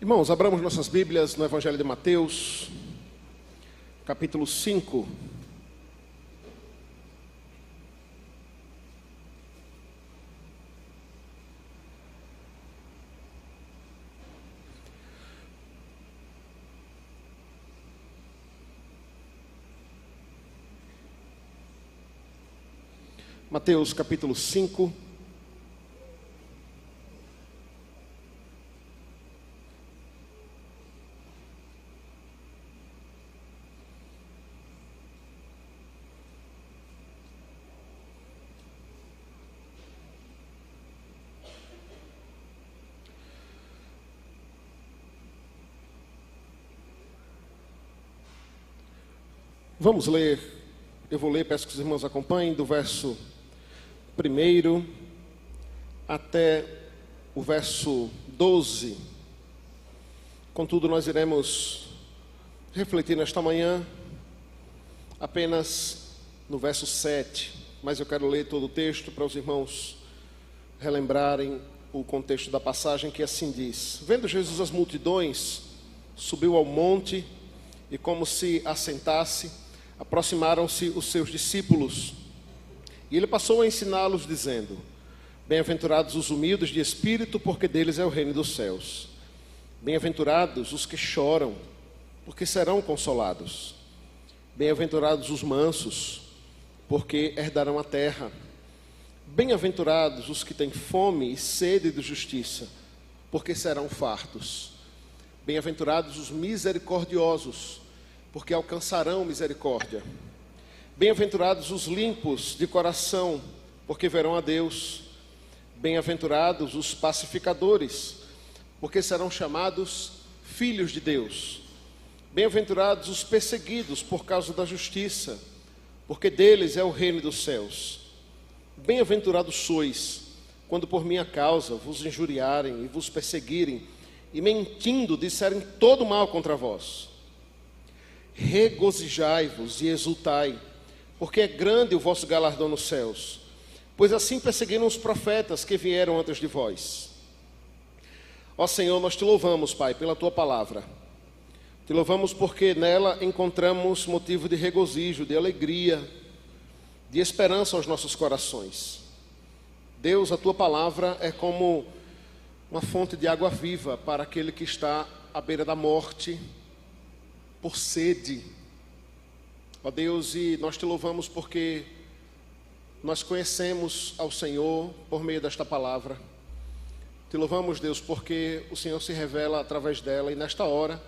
Irmãos, abramos nossas Bíblias no Evangelho de Mateus, capítulo 5. Mateus, capítulo 5. Vamos ler, eu vou ler, peço que os irmãos acompanhem, do verso 1 até o verso 12. Contudo, nós iremos refletir nesta manhã apenas no verso 7, mas eu quero ler todo o texto para os irmãos relembrarem o contexto da passagem, que assim diz: Vendo Jesus as multidões, subiu ao monte e, como se assentasse, aproximaram-se os seus discípulos, e ele passou a ensiná-los, dizendo: Bem-aventurados os humildes de espírito, porque deles é o reino dos céus. Bem-aventurados os que choram, porque serão consolados. Bem-aventurados os mansos, porque herdarão a terra. Bem-aventurados os que têm fome e sede de justiça, porque serão fartos. Bem-aventurados os misericordiosos, porque alcançarão misericórdia. Bem-aventurados os limpos de coração, porque verão a Deus. Bem-aventurados os pacificadores, porque serão chamados filhos de Deus. Bem-aventurados os perseguidos por causa da justiça, porque deles é o reino dos céus. Bem-aventurados sois, quando por minha causa vos injuriarem e vos perseguirem, e mentindo disserem todo mal contra vós. Regozijai-vos e exultai, porque é grande o vosso galardão nos céus, pois assim perseguiram os profetas que vieram antes de vós. Ó Senhor, nós te louvamos, Pai, pela tua palavra. Te louvamos porque nela encontramos motivo de regozijo, de alegria, de esperança aos nossos corações. Deus, a tua palavra é como uma fonte de água viva para aquele que está à beira da morte, por sede. Ó Deus, e nós te louvamos porque nós conhecemos ao Senhor por meio desta palavra. Te louvamos, Deus, porque o Senhor se revela através dela, e nesta hora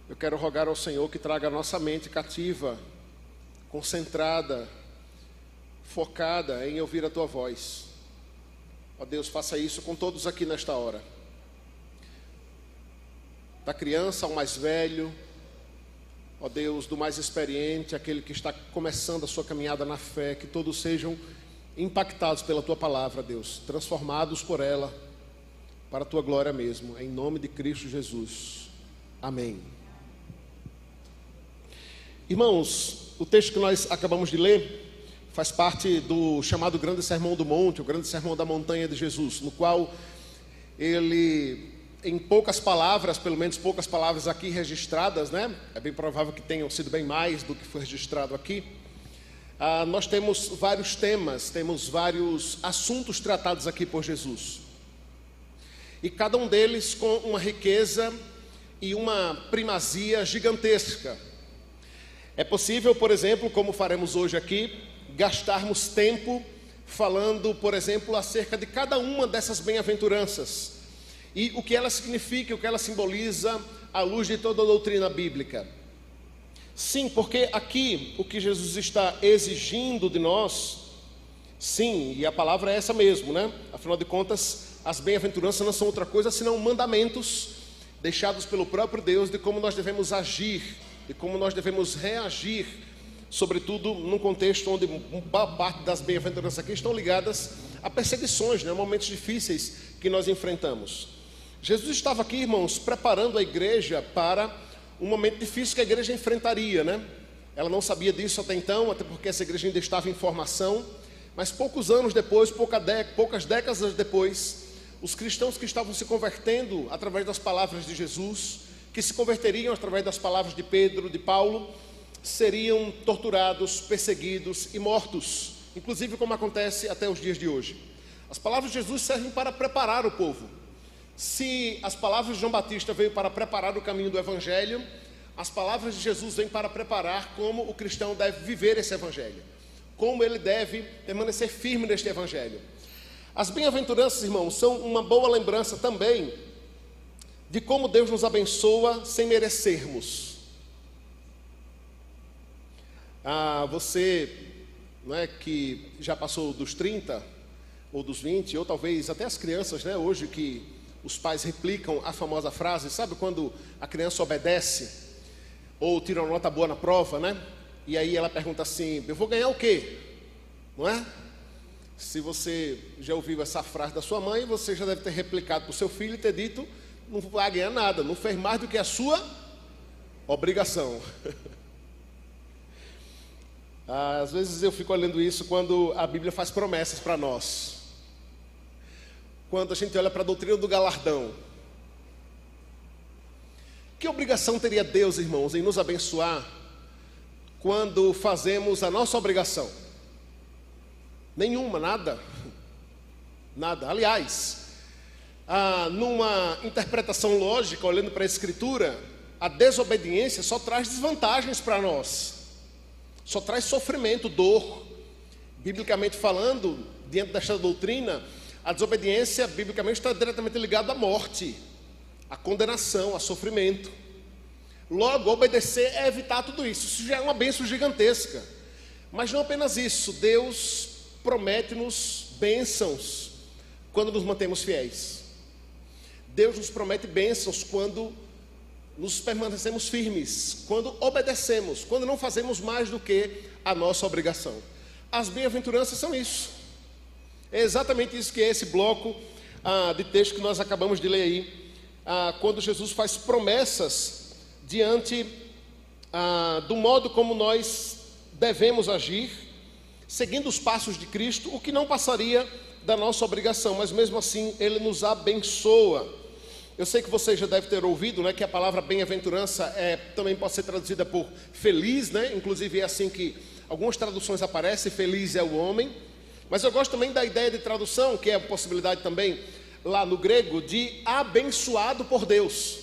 eu quero rogar ao Senhor que traga a nossa mente cativa, concentrada, focada em ouvir a tua voz. Ó Deus, faça isso com todos aqui nesta hora, da criança ao mais velho, ó Deus, do mais experiente, aquele que está começando a sua caminhada na fé, que todos sejam impactados pela tua palavra, Deus, transformados por ela, para a tua glória mesmo, em nome de Cristo Jesus. Amém. Irmãos, o texto que nós acabamos de ler faz parte do chamado Grande Sermão do Monte, o Grande Sermão da Montanha de Jesus, no qual ele, em poucas palavras, pelo menos poucas palavras aqui registradas, né? É bem provável que tenham sido bem mais do que foi registrado aqui. Nós temos vários temas, temos vários assuntos tratados aqui por Jesus. E cada um deles com uma riqueza e uma primazia gigantesca. É possível, por exemplo, como faremos hoje aqui, gastarmos tempo falando, por exemplo, acerca de cada uma dessas bem-aventuranças e o que ela significa, o que ela simboliza à luz de toda a doutrina bíblica. Sim, porque aqui o que Jesus está exigindo de nós, sim, e a palavra é essa mesmo, né? Afinal de contas, as bem-aventuranças não são outra coisa senão mandamentos deixados pelo próprio Deus de como nós devemos agir, de como nós devemos reagir, sobretudo num contexto onde boa parte das bem-aventuranças aqui estão ligadas a perseguições, né? Momentos difíceis que nós enfrentamos. Jesus estava aqui, irmãos, preparando a igreja para um momento difícil que a igreja enfrentaria, né? Ela não sabia disso até então, até porque essa igreja ainda estava em formação, mas poucos anos depois, poucas décadas depois, os cristãos que estavam se convertendo através das palavras de Jesus, que se converteriam através das palavras de Pedro, de Paulo, seriam torturados, perseguidos e mortos, inclusive como acontece até os dias de hoje. As palavras de Jesus servem para preparar o povo. Se as palavras de João Batista veio para preparar o caminho do Evangelho, as palavras de Jesus vêm para preparar como o cristão deve viver esse Evangelho, como ele deve permanecer firme neste Evangelho. As bem-aventuranças, irmãos, são uma boa lembrança também de como Deus nos abençoa sem merecermos. Você, não é, que já passou dos 30 ou dos 20, ou talvez até as crianças, né, hoje que os pais replicam a famosa frase, sabe quando a criança obedece ou tira uma nota boa na prova, né? E aí ela pergunta assim: eu vou ganhar o quê? Não é? Se você já ouviu essa frase da sua mãe, você já deve ter replicado para o seu filho e ter dito: não vai ganhar nada, não fez mais do que a sua obrigação. Às vezes eu fico olhando isso quando a Bíblia faz promessas para nós. Quando a gente olha para a doutrina do galardão. Que obrigação teria Deus, irmãos, em nos abençoar quando fazemos a nossa obrigação? Nenhuma, nada. Nada. Aliás, numa interpretação lógica, olhando para a Escritura, a desobediência só traz desvantagens para nós. Só traz sofrimento, dor. Biblicamente falando, diante desta doutrina, a desobediência, biblicamente, está diretamente ligada à morte, à condenação, a sofrimento. Logo, obedecer é evitar tudo isso. Isso já é uma bênção gigantesca. Mas não apenas isso. Deus promete-nos bênçãos quando nos mantemos fiéis. Deus nos promete bênçãos quando nos permanecemos firmes, quando obedecemos, quando não fazemos mais do que a nossa obrigação. As bem-aventuranças são isso. É exatamente isso que é esse bloco de texto que nós acabamos de ler aí, quando Jesus faz promessas diante do modo como nós devemos agir, seguindo os passos de Cristo, o que não passaria da nossa obrigação, mas mesmo assim Ele nos abençoa. Eu sei que você já deve ter ouvido, né, que a palavra bem-aventurança também pode ser traduzida por feliz, né? Inclusive é assim que algumas traduções aparecem: feliz é o homem. Mas eu gosto também da ideia de tradução, que é a possibilidade também, lá no grego, de abençoado por Deus.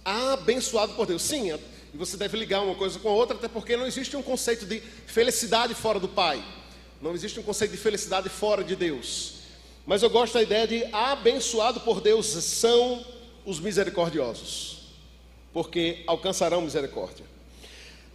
Abençoado por Deus. Sim, e você deve ligar uma coisa com a outra, até porque não existe um conceito de felicidade fora do Pai. Não existe um conceito de felicidade fora de Deus. Mas eu gosto da ideia de abençoado por Deus são os misericordiosos, porque alcançarão misericórdia.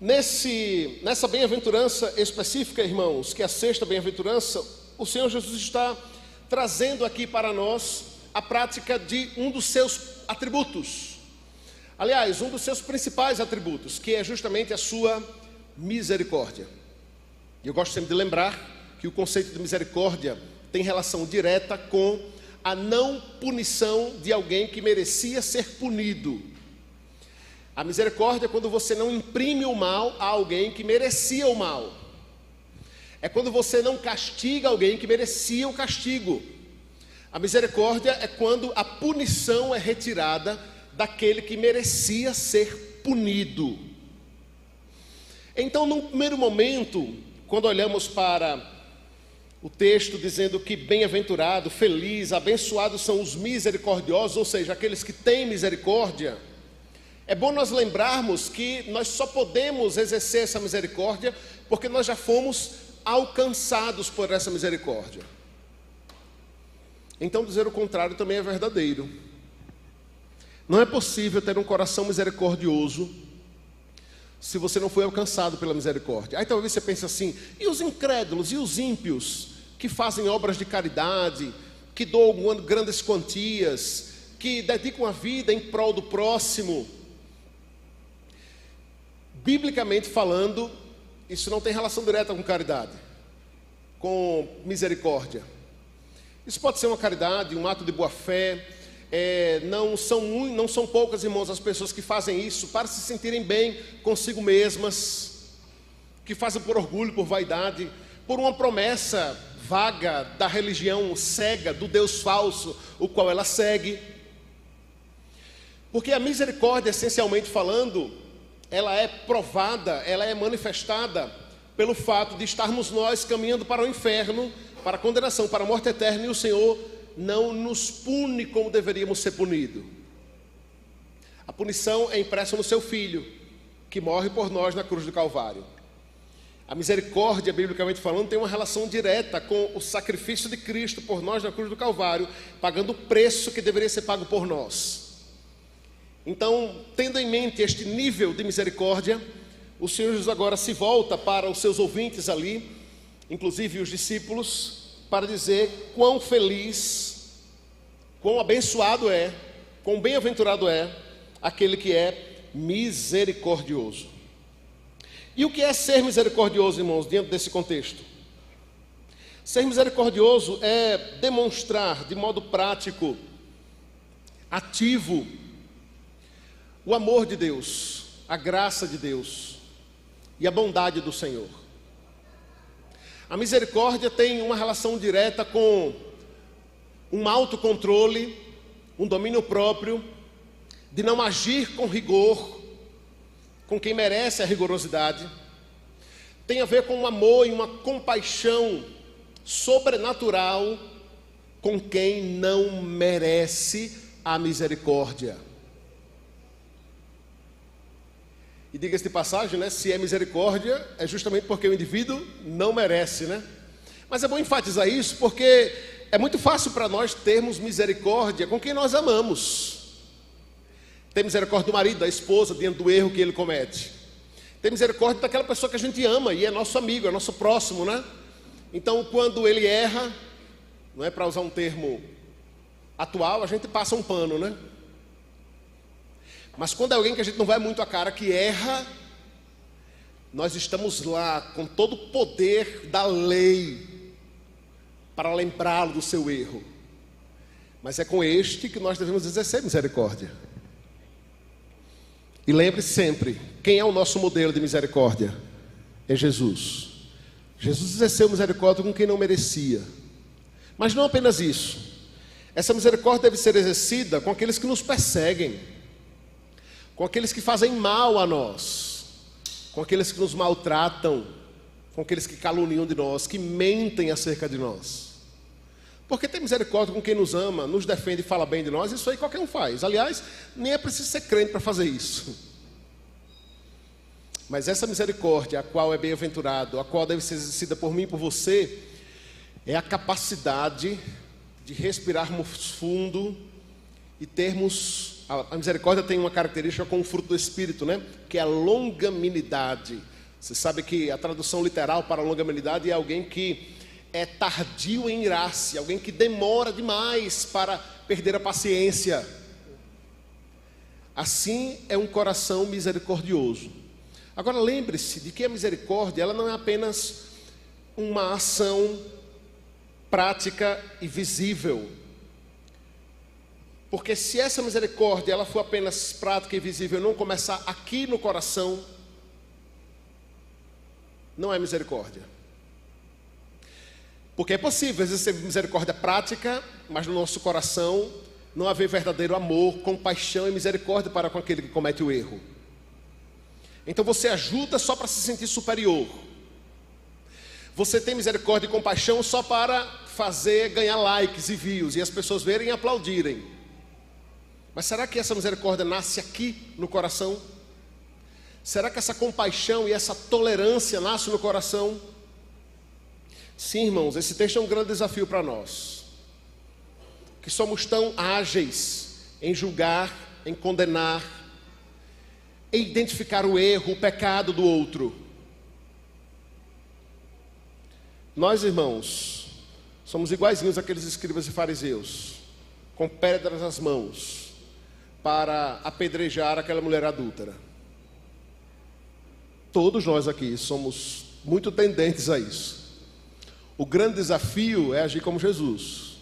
Nessa bem-aventurança específica, irmãos, que é a sexta bem-aventurança, o Senhor Jesus está trazendo aqui para nós a prática de um dos seus atributos. Aliás, um dos seus principais atributos, que é justamente a sua misericórdia. E eu gosto sempre de lembrar que o conceito de misericórdia tem relação direta com a não punição de alguém que merecia ser punido. A misericórdia é quando você não imprime o mal a alguém que merecia o mal. É quando você não castiga alguém que merecia o castigo. A misericórdia é quando a punição é retirada daquele que merecia ser punido. Então, num primeiro momento, quando olhamos para o texto dizendo que bem-aventurado, feliz, abençoados são os misericordiosos, ou seja, aqueles que têm misericórdia, é bom nós lembrarmos que nós só podemos exercer essa misericórdia porque nós já fomos alcançados por essa misericórdia. Então, dizer o contrário também é verdadeiro. Não é possível ter um coração misericordioso se você não foi alcançado pela misericórdia. Aí talvez você pense assim: e os incrédulos, e os ímpios, que fazem obras de caridade, que doam grandes quantias, que dedicam a vida em prol do próximo? Biblicamente falando, isso não tem relação direta com caridade, com misericórdia. Isso pode ser uma caridade, um ato de boa-fé. Não são poucas, irmãos, as pessoas que fazem isso para se sentirem bem consigo mesmas, que fazem por orgulho, por vaidade, por uma promessa vaga da religião cega, do Deus falso, o qual ela segue. Porque a misericórdia, essencialmente falando, ela é provada, ela é manifestada pelo fato de estarmos nós caminhando para o inferno, para a condenação, para a morte eterna, e o Senhor não nos pune como deveríamos ser punidos. A punição é impressa no seu Filho, que morre por nós na cruz do Calvário. A misericórdia, biblicamente falando, tem uma relação direta com o sacrifício de Cristo por nós na cruz do Calvário, pagando o preço que deveria ser pago por nós. Então, tendo em mente este nível de misericórdia, o Senhor Jesus agora se volta para os seus ouvintes ali, inclusive os discípulos, para dizer quão feliz, quão abençoado é, quão bem-aventurado é aquele que é misericordioso. E o que é ser misericordioso, irmãos, diante desse contexto? Ser misericordioso é demonstrar de modo prático, ativo, o amor de Deus, a graça de Deus e a bondade do Senhor. A misericórdia tem uma relação direta com um autocontrole, um domínio próprio, de não agir com rigor, com quem merece a rigorosidade. Tem a ver com um amor e uma compaixão sobrenatural com quem não merece a misericórdia. E diga-se de passagem, né, se é misericórdia, é justamente porque o indivíduo não merece, né? Mas é bom enfatizar isso, porque é muito fácil para nós termos misericórdia com quem nós amamos. Ter misericórdia do marido, da esposa, diante do erro que ele comete. Ter misericórdia daquela pessoa que a gente ama e é nosso amigo, é nosso próximo, né? Então, quando ele erra, não é para usar um termo atual, a gente passa um pano, né? Mas quando é alguém que a gente não vai muito a cara, que erra, nós estamos lá com todo o poder da lei para lembrá-lo do seu erro. Mas é com este que nós devemos exercer misericórdia. E lembre-se sempre, quem é o nosso modelo de misericórdia? É Jesus. Jesus exerceu misericórdia com quem não merecia. Mas não apenas isso. Essa misericórdia deve ser exercida com aqueles que nos perseguem, com aqueles que fazem mal a nós, com aqueles que nos maltratam, com aqueles que caluniam de nós, que mentem acerca de nós. Porque ter misericórdia com quem nos ama, nos defende e fala bem de nós, isso aí qualquer um faz. Aliás, nem é preciso ser crente para fazer isso. Mas essa misericórdia, a qual é bem-aventurado, a qual deve ser exercida por mim e por você, é a capacidade de respirarmos fundo e termos... A misericórdia tem uma característica com o fruto do Espírito, né? Que é a longanimidade. Você sabe que a tradução literal para longanimidade é alguém que é tardio em irar-se, alguém que demora demais para perder a paciência. Assim é um coração misericordioso. Agora lembre-se de que a misericórdia, ela não é apenas uma ação prática e visível. Porque se essa misericórdia ela for apenas prática e visível, não começar aqui no coração, não é misericórdia. Porque é possível exercer misericórdia prática, mas no nosso coração não haver verdadeiro amor, compaixão e misericórdia para com aquele que comete o erro. Então você ajuda só para se sentir superior. Você tem misericórdia e compaixão só para ganhar likes e views, e as pessoas verem e aplaudirem. Mas será que essa misericórdia nasce aqui no coração? Será que essa compaixão e essa tolerância nasce no coração? Sim, irmãos, esse texto é um grande desafio para nós, que somos tão ágeis em julgar, em condenar, em identificar o erro, o pecado do outro. Nós, irmãos, somos iguaizinhos àqueles escribas e fariseus, com pedras nas mãos, para apedrejar aquela mulher adúltera. Todos nós aqui somos muito tendentes a isso. O grande desafio é agir como Jesus.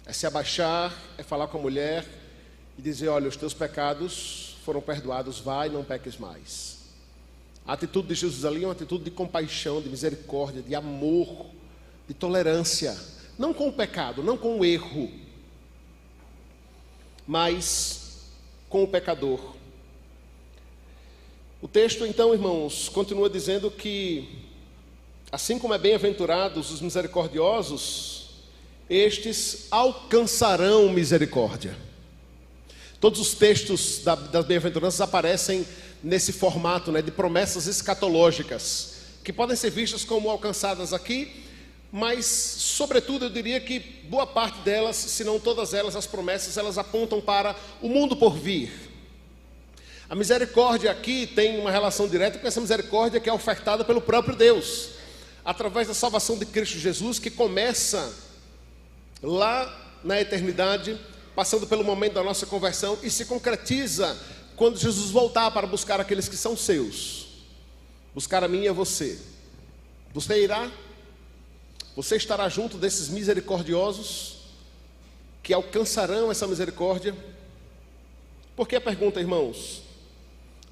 É se abaixar, é falar com a mulher e dizer: olha, os teus pecados foram perdoados, vai, não peques mais. A atitude de Jesus ali é uma atitude de compaixão, de misericórdia, de amor, de tolerância. Não com o pecado, não com o erro, mas com o pecador. O texto, então, irmãos, continua dizendo que, assim como é bem-aventurados os misericordiosos, estes alcançarão misericórdia. Todos os textos das bem-aventuranças aparecem nesse formato, né, de promessas escatológicas, que podem ser vistas como alcançadas aqui, mas, sobretudo, eu diria que boa parte delas, se não todas elas, as promessas, elas apontam para o mundo por vir. A misericórdia aqui tem uma relação direta com essa misericórdia que é ofertada pelo próprio Deus, através da salvação de Cristo Jesus, que começa lá na eternidade, passando pelo momento da nossa conversão e se concretiza quando Jesus voltar para buscar aqueles que são seus, buscar a mim e a você. Você irá? Você estará junto desses misericordiosos que alcançarão essa misericórdia? Por que a pergunta, irmãos?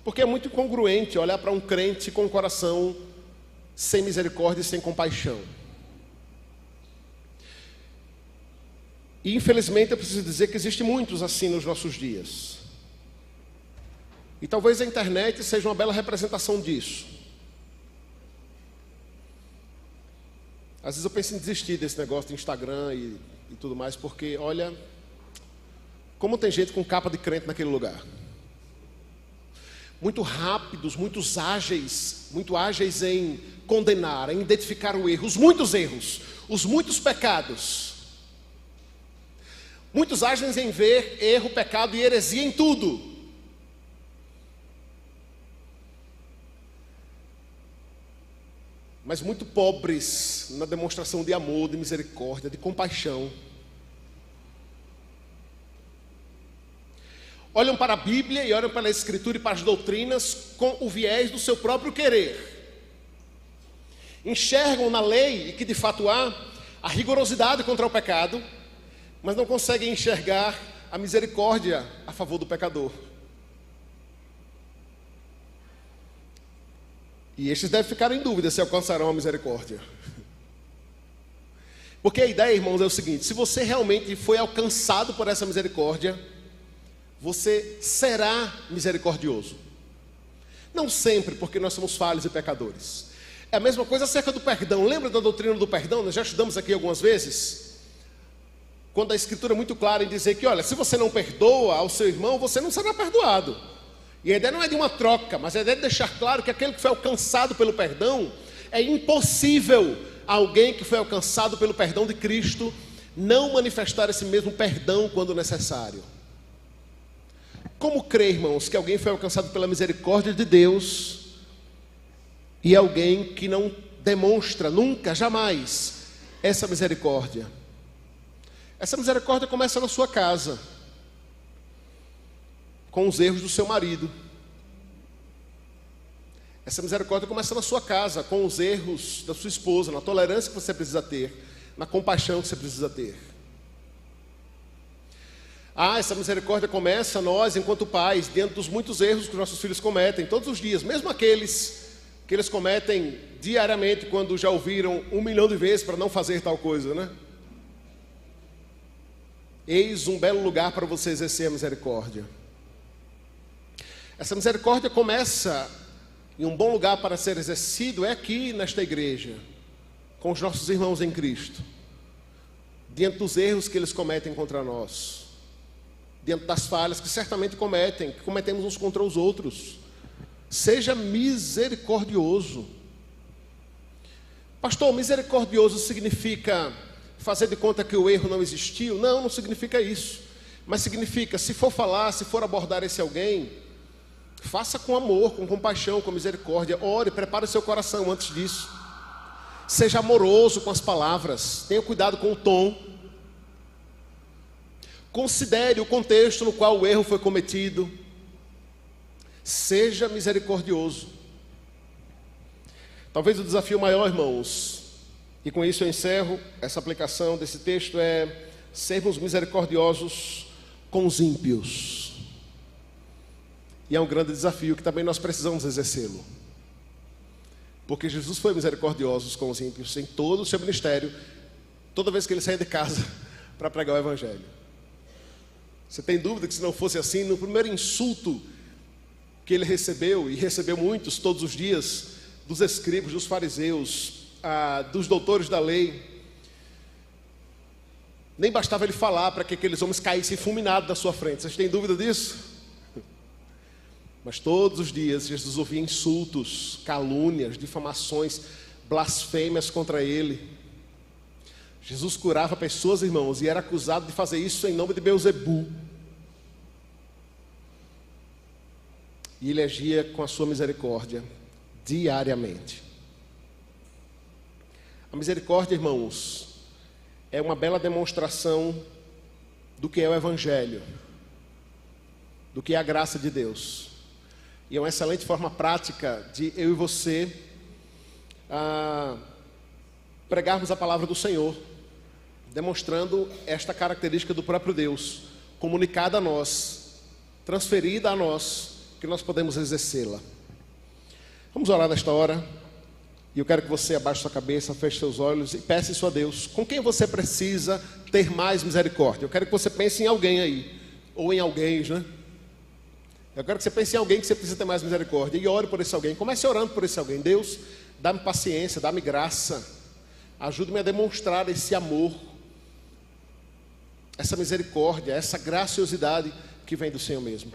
Porque é muito incongruente olhar para um crente com o coração sem misericórdia e sem compaixão. E infelizmente eu preciso dizer que existem muitos assim nos nossos dias. E talvez a internet seja uma bela representação disso. Às vezes eu penso em desistir desse negócio de Instagram e tudo mais, porque olha, como tem gente com capa de crente naquele lugar. Muito rápidos, muito ágeis em condenar, em identificar o erro, os muitos erros, os muitos pecados. Muitos ágeis em ver erro, pecado e heresia em tudo. Mas muito pobres na demonstração de amor, de misericórdia, de compaixão. Olham para a Bíblia e olham para a Escritura e para as doutrinas com o viés do seu próprio querer. Enxergam na lei, e que de fato há, a rigorosidade contra o pecado, mas não conseguem enxergar a misericórdia a favor do pecador. E estes devem ficar em dúvida se alcançarão a misericórdia. Porque a ideia, irmãos, é o seguinte: se você realmente foi alcançado por essa misericórdia, você será misericordioso. Não sempre, porque nós somos falhos e pecadores. É a mesma coisa acerca do perdão. Lembra da doutrina do perdão? Nós já estudamos aqui algumas vezes. Quando a Escritura é muito clara em dizer que, olha, se você não perdoa ao seu irmão, você não será perdoado. E a ideia não é de uma troca, mas a ideia é de deixar claro que aquele que foi alcançado pelo perdão, é impossível alguém que foi alcançado pelo perdão de Cristo não manifestar esse mesmo perdão quando necessário. Como crer, irmãos, que alguém foi alcançado pela misericórdia de Deus e alguém que não demonstra nunca, jamais, essa misericórdia? Essa misericórdia começa na sua casa, com os erros do seu marido. Essa misericórdia começa na sua casa, com os erros da sua esposa, na tolerância que você precisa ter, na compaixão que você precisa ter. Essa misericórdia começa nós, enquanto pais, diante dos muitos erros que os nossos filhos cometem, todos os dias, mesmo aqueles que eles cometem diariamente, quando já ouviram 1 milhão de vezes para não fazer tal coisa, né? Eis um belo lugar para você exercer a misericórdia. Essa misericórdia começa, e um bom lugar para ser exercido é aqui nesta igreja, com os nossos irmãos em Cristo, diante dos erros que eles cometem contra nós, diante das falhas que certamente cometemos uns contra os outros. Seja misericordioso. Pastor, misericordioso significa fazer de conta que o erro não existiu? Não, não significa isso. Mas significa, se for falar, se for abordar esse alguém, faça com amor, com compaixão, com misericórdia. Ore, prepare o seu coração antes disso. Seja amoroso com as palavras. Tenha cuidado com o tom. Considere o contexto no qual o erro foi cometido. Seja misericordioso. Talvez o desafio maior, irmãos, e com isso eu encerro essa aplicação desse texto, é sermos misericordiosos com os ímpios. E é um grande desafio que também nós precisamos exercê-lo. Porque Jesus foi misericordioso com os ímpios em todo o seu ministério, toda vez que ele saía de casa para pregar o evangelho. Você tem dúvida que se não fosse assim, no primeiro insulto que ele recebeu, e recebeu muitos todos os dias, dos escribas, dos fariseus, dos doutores da lei, nem bastava ele falar para que aqueles homens caíssem fulminados na sua frente. Vocês têm dúvida disso? Mas todos os dias Jesus ouvia insultos, calúnias, difamações, blasfêmias contra ele. Jesus curava pessoas, irmãos, e era acusado de fazer isso em nome de Beelzebu. E ele agia com a sua misericórdia diariamente. A misericórdia, irmãos, é uma bela demonstração do que é o Evangelho, do que é a graça de Deus. E é uma excelente forma prática de eu e você pregarmos a palavra do Senhor, demonstrando esta característica do próprio Deus, comunicada a nós, transferida a nós, que nós podemos exercê-la. Vamos orar nesta hora. E eu quero que você abaixe sua cabeça, feche seus olhos e peça isso a Deus. Com quem você precisa ter mais misericórdia? Eu quero que você pense em alguém aí, ou em alguém, né? Eu quero que você pense em alguém que você precisa ter mais misericórdia. E ore por esse alguém. Comece orando por esse alguém. Deus, dá-me paciência, dá-me graça. Ajude-me a demonstrar esse amor, essa misericórdia, essa graciosidade que vem do Senhor mesmo.